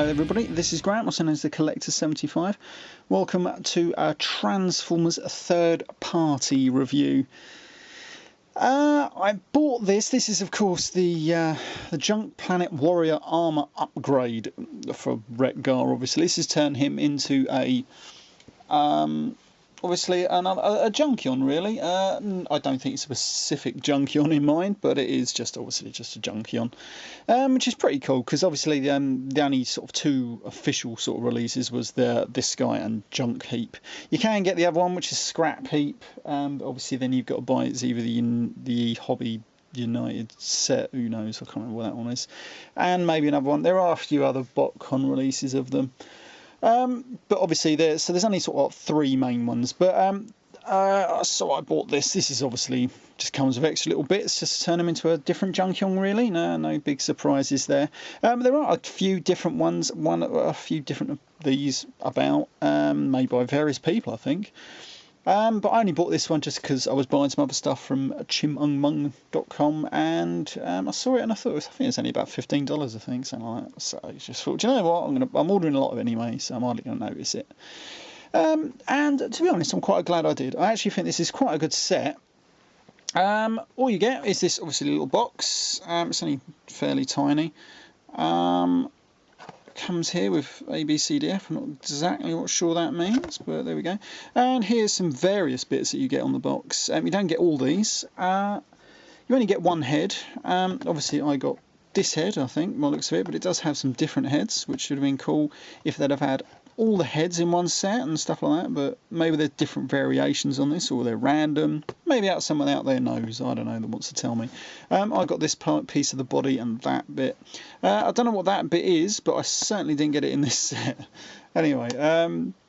everybody, this is Grant, also known as the Collector 75. Welcome to our Transformers third party review. I bought this. This is of course the Junk Planet Warrior Armour upgrade for Wreck-Gar. Obviously this has turned him into a obviously a Junkion, really. I don't think it's a specific Junkion in mind, but it is just obviously just a Junkion, which is pretty cool because obviously the only sort of two official sort of releases was this guy and Junk Heap. You can get the other one, which is Scrap Heap. Obviously then you've got to buy it's either the Hobby United set, who knows, I can't remember what that one is, and maybe another one. There are a few other BotCon releases of them. But obviously there's only sort of three main ones, but so I bought this. This is obviously just comes with extra little bits just to turn them into a different Junkion, really. No big surprises there. There are a few different ones, a few different of these about, made by various people, I think. But I only bought this one just because I was buying some other stuff from chimungmung.com, and I saw it and I thought I think it's only about $15, I think, something like that. So I just thought, do you know what, I'm ordering a lot of it anyway, so I'm hardly going to notice it. And to be honest, I'm quite glad I did. I actually think this is quite a good set. All you get is this obviously little box. It's only fairly tiny. Comes here with ABCDF. I'm not exactly sure that means, but there we go. And here's some various bits that you get on the box. You don't get all these. You only get one head. Obviously I got this head, I think, by the looks of it, but it does have some different heads, which should have been cool if they'd have had all the heads in one set and stuff like that. But maybe there's different variations on this, or they're random. Maybe someone out there knows, I don't know, that wants to tell me. I got this piece of the body and that bit. I don't know what that bit is, but I certainly didn't get it in this set. Anyway,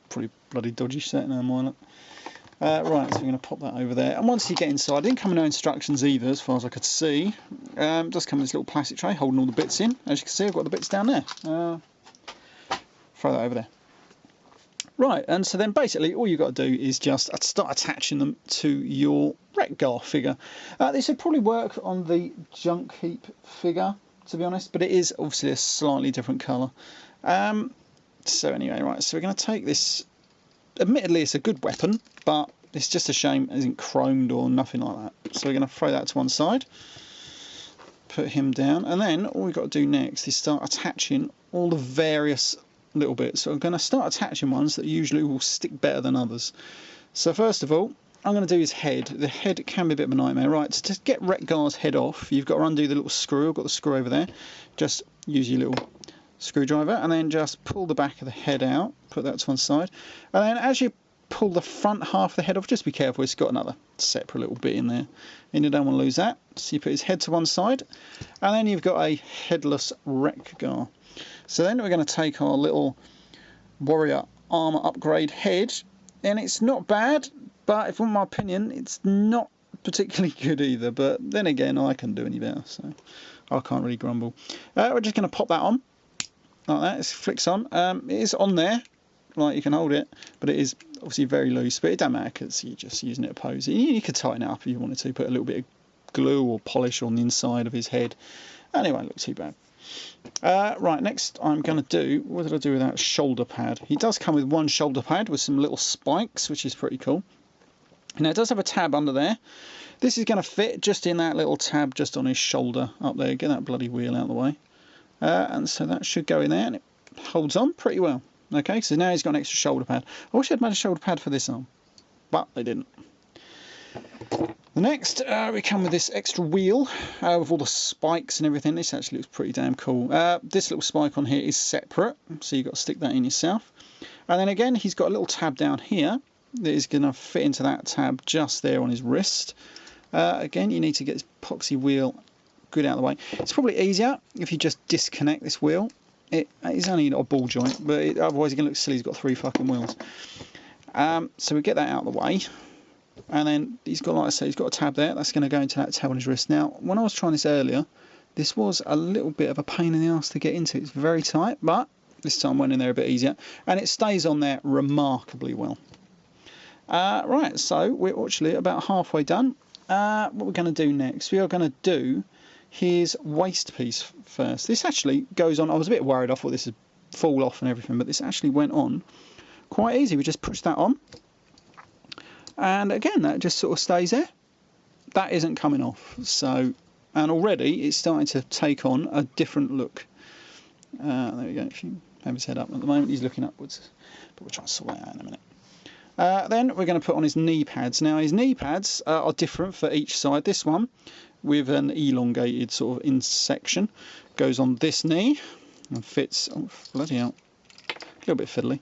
pretty bloody dodgy set now, mine. Right, so we're going to pop that over there. And once you get inside, it didn't come with no instructions either, as far as I could see. It does come in this little plastic tray holding all the bits in. As you can see, I've got the bits down there. Throw that over there. Right, and so then basically all you've got to do is just start attaching them to your Wreck-Gar figure. This would probably work on the Junk Heap figure, to be honest, but it is obviously a slightly different colour. So anyway, right, so we're going to take this. Admittedly, it's a good weapon, but it's just a shame it isn't chromed or nothing like that. So we're going to throw that to one side, put him down, and then all we've got to do next is start attaching all the various little bits. So I'm going to start attaching ones that usually will stick better than others. So first of all, I'm going to do his head. The head can be a bit of a nightmare. Right, to get Wreck-Gar's head off, you've got to undo the little screw. I've got the screw over there. Just use your little screwdriver and then just pull the back of the head out, put that to one side, and then as you pull the front half of the head off, just be careful, it's got another separate little bit in there and you don't want to lose that. So you put his head to one side and then you've got a headless Wreck-Gar. So then we're going to take our little Warrior Armour upgrade head, and it's not bad, but if you want my opinion, it's not particularly good either, but then again I couldn't do any better, so I can't really grumble. We're just going to pop that on like that. It flicks on. It is on there, like you can hold it, but it is obviously very loose, but it don't matter because you're just using it to pose. You could tighten it up if you wanted to, put a little bit of glue or polish on the inside of his head, and it won't look too bad. Right, next I'm going to do, what did I do with that shoulder pad? He does come with one shoulder pad with some little spikes, which is pretty cool. Now it does have a tab under there. This is going to fit just in that little tab just on his shoulder up there. Get that bloody wheel out of the way. And so that should go in there, and it holds on pretty well. Okay, so now he's got an extra shoulder pad. I wish I'd made a shoulder pad for this arm, but they didn't. The next, we come with this extra wheel with all the spikes and everything. This actually looks pretty damn cool. This little spike on here is separate, so you've got to stick that in yourself. And then again, he's got a little tab down here that is going to fit into that tab just there on his wrist. Again, you need to get this epoxy wheel good out of the way. It's probably easier if you just disconnect this wheel. It is only a ball joint, but otherwise you're going to look silly. He's got three fucking wheels. So we get that out of the way. And then he's got, like I say, he's got a tab there. That's going to go into that tab on his wrist. Now, when I was trying this earlier, this was a little bit of a pain in the ass to get into. It's very tight, but this time went in there a bit easier. And it stays on there remarkably well. Right, so we're actually about halfway done. What we're going to do next, we are going to do his waist piece first. This actually goes on, I was a bit worried, I thought this would fall off and everything, but this actually went on quite easy. We just push that on, and again that just sort of stays there. That isn't coming off. So, and already it's starting to take on a different look. There we go. If you have his head up at the moment, he's looking upwards, but we'll try and sort that out in a minute. Then we're going to put on his knee pads. Now his knee pads are different for each side. This one with an elongated sort of in section goes on this knee and fits, oh bloody hell, a little bit fiddly.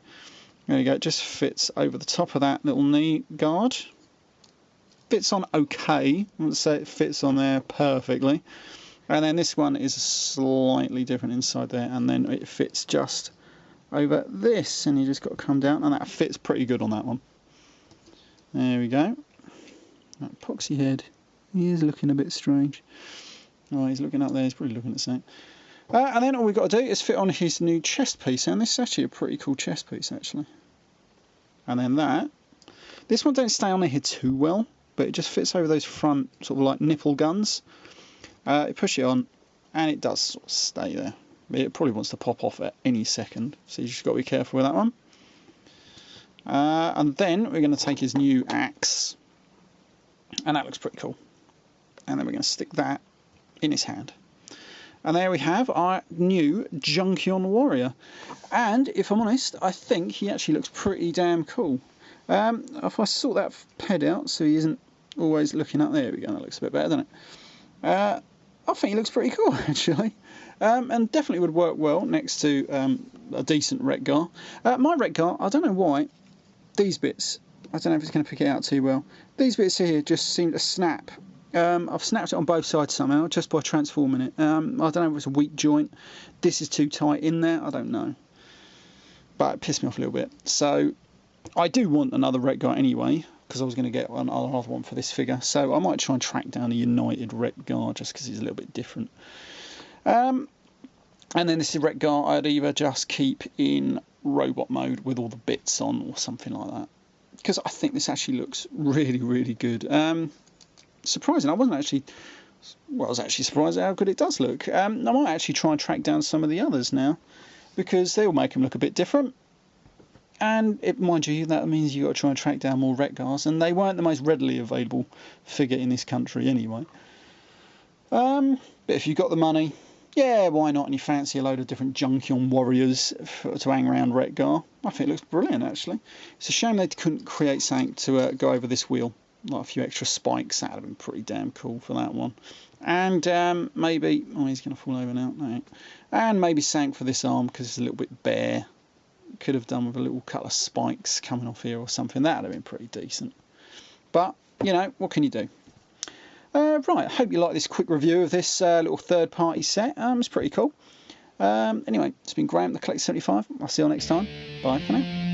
There you go, it just fits over the top of that little knee guard. Fits on okay, I wouldn't say it fits on there perfectly. And then this one is slightly different inside there, and then it fits just over this, and you just got to come down, and that fits pretty good on that one. There we go. That poxy head, he is looking a bit strange. Oh, he's looking up there, he's probably looking at something. And then all we've got to do is fit on his new chest piece, and this is actually a pretty cool chest piece actually. And then that, this one don't stay on there here too well, but it just fits over those front sort of like nipple guns. You push it on, and it does sort of stay there. It probably wants to pop off at any second, so you just got to be careful with that one. And then we're going to take his new axe, and that looks pretty cool. And then we're going to stick that in his hand. And there we have our new Junkion warrior. And if I'm honest, I think he actually looks pretty damn cool. If I sort that head out so he isn't always looking up, there we go, that looks a bit better, doesn't it? I think he looks pretty cool actually, and definitely would work well next to a decent Retgar. My Retgar, I don't know why, these bits, I don't know if it's going to pick it out too well, these bits here just seem to snap. I've snapped it on both sides somehow just by transforming it. I don't know if it's a weak joint, this is too tight in there, I don't know, but it pissed me off a little bit. So I do want another Retgar anyway, because I was going to get another one for this figure, so I might try and track down a United Retgar just because he's a little bit different. And then this is Retgar I'd either just keep in robot mode with all the bits on or something like that, because I think this actually looks really, really good. Surprising, I wasn't actually, well, I was actually surprised at how good it does look. I might actually try and track down some of the others now, because they all make them look a bit different. And mind you, that means you've got to try and track down more Retgars, and they weren't the most readily available figure in this country anyway. But if you've got the money, yeah, why not? And you fancy a load of different Junkion warriors to hang around Retgar, I think it looks brilliant actually. It's a shame they couldn't create something to go over this wheel, like a few extra spikes. That would have been pretty damn cool for that one. And maybe, oh, he's going to fall over now, no. And maybe something for this arm because it's a little bit bare. Could have done with a little couple of spikes coming off here or something. That would have been pretty decent, but you know, what can you do? Right, I hope you like this quick review of this little third-party set. It's pretty cool. Anyway, it's been Graham, the Collect 75. I'll see you all next time. Bye for now.